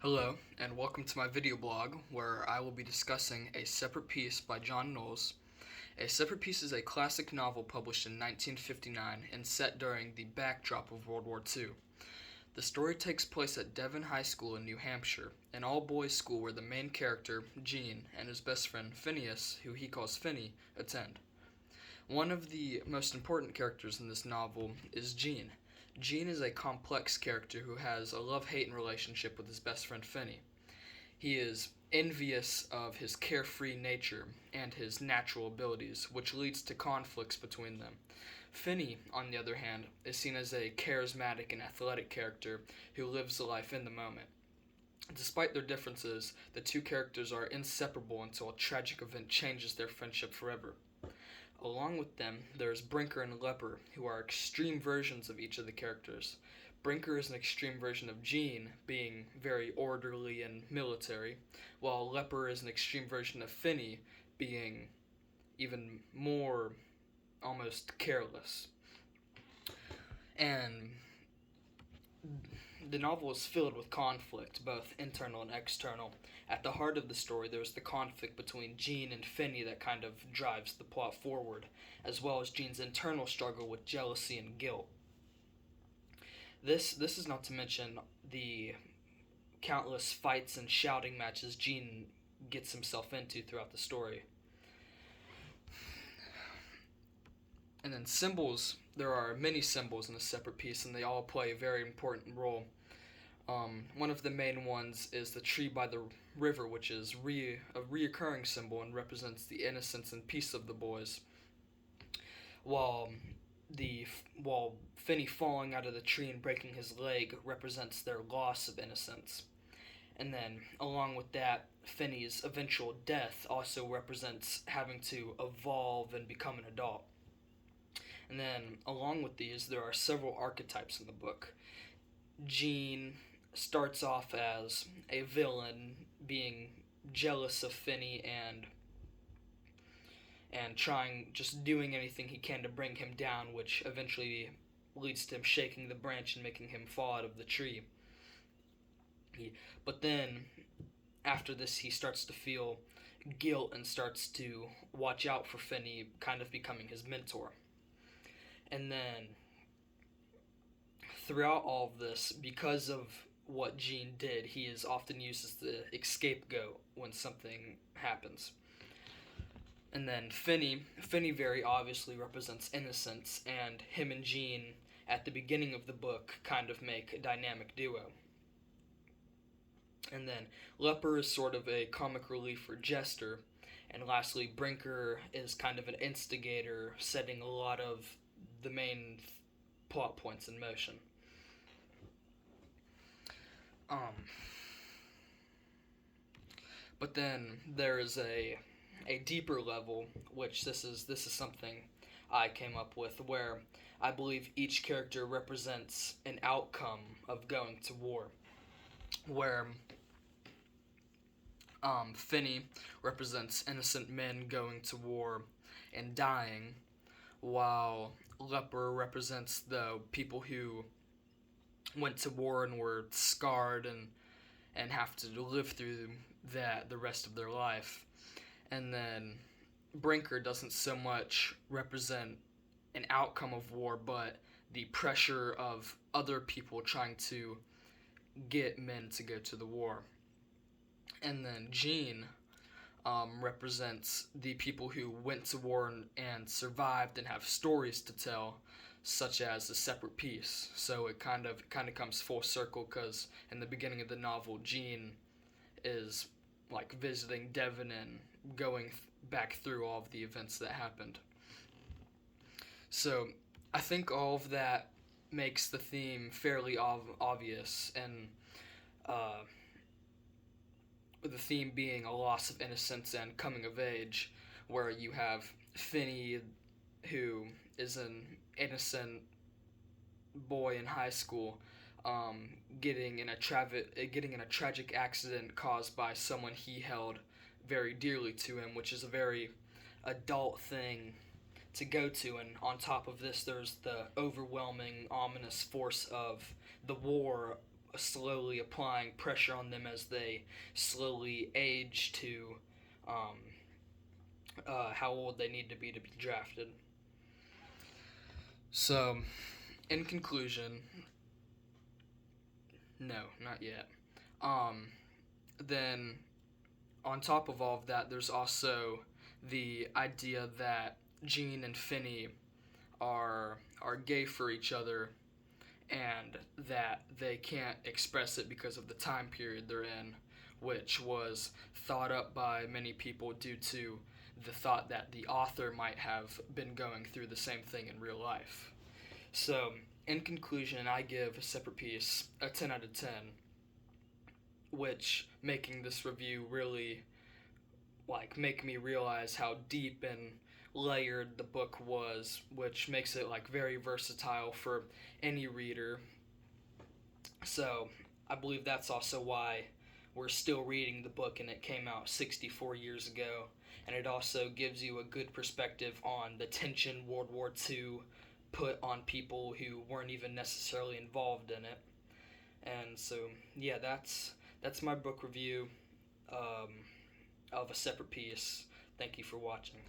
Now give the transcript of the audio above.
Hello, and welcome to my video blog where I will be discussing A Separate Piece by John Knowles. A Separate Piece is a classic novel published in 1959 and set during the backdrop of World War II. The story takes place at Devon High School in New Hampshire, an all-boys school where the main character, Gene, and his best friend, Phineas, who he calls Finney, attend. One of the most important characters in this novel is Gene. Gene is a complex character who has a love-hate relationship with his best friend Finney. He is envious of his carefree nature and his natural abilities, which leads to conflicts between them. Finney, on the other hand, is seen as a charismatic and athletic character who lives life in the moment. Despite their differences, the two characters are inseparable until a tragic event changes their friendship forever. Along with them, there's Brinker and Leper, who are extreme versions of each of the characters. Brinker is an extreme version of Gene, being very orderly and military, while Leper is an extreme version of Finney, being even more almost careless. And the novel is filled with conflict, both internal and external. At the heart of the story, there's the conflict between Gene and Finney that kind of drives the plot forward, as well as Gene's internal struggle with jealousy and guilt. This is not to mention the countless fights and shouting matches Gene gets himself into throughout the story. And then symbols, there are many symbols in a separate piece, and they all play a very important role. One of the main ones is the tree by the river, which is a reoccurring symbol and represents the innocence and peace of the boys, while while Finney falling out of the tree and breaking his leg represents their loss of innocence. And then, along with that, Finney's eventual death also represents having to evolve and become an adult. And then, along with these, there are several archetypes in the book. Gene starts off as a villain, being jealous of Finney and trying, just doing anything he can to bring him down, which eventually leads to him shaking the branch and making him fall out of the tree. But then, after this, he starts to feel guilt and starts to watch out for Finney, kind of becoming his mentor. And then, throughout all of this, because of what Gene did, he is often used as the scapegoat when something happens. And then Finney very obviously represents innocence, and him and Gene at the beginning of the book kind of make a dynamic duo. And then Leper is sort of a comic relief or jester, and lastly Brinker is kind of an instigator, setting a lot of the main plot points in motion. But then there is a deeper level, which this is something I came up with, where I believe each character represents an outcome of going to war. Where Finney represents innocent men going to war and dying, while Leper represents the people who went to war and were scarred and have to live through that the rest of their life. And then Brinker doesn't so much represent an outcome of war, but the pressure of other people trying to get men to go to the war. And then Gene represents the people who went to war and survived and have stories to tell, such as A Separate Piece. So it kind of comes full circle, because in the beginning of the novel, Gene is like visiting Devon and going back through all of the events that happened. So I think all of that makes the theme fairly obvious, and the theme being a loss of innocence and coming of age, where you have Finney, who is an innocent boy in high school, getting in a tragic accident caused by someone he held very dearly to him, which is a very adult thing to go to. And on top of this, there's the overwhelming, ominous force of the war slowly applying pressure on them as they slowly age to um, how old they need to be drafted. So, in conclusion, no, not yet. Um, then, on top of all of that, there's also the idea that Gene and Finney are gay for each other, and that they can't express it because of the time period they're in, which was thought up by many people due to the thought that the author might have been going through the same thing in real life. So, in conclusion, I give A Separate Piece a 10 out of 10, which making this review really make me realize how deep and layered the book was, which makes it very versatile for any reader. So I believe that's also why we're still reading the book, and it came out 64 years ago. And it also gives you a good perspective on the tension World War II put on people who weren't even necessarily involved in it. And so, yeah, that's my book review um, of A Separate Piece. Thank you for watching.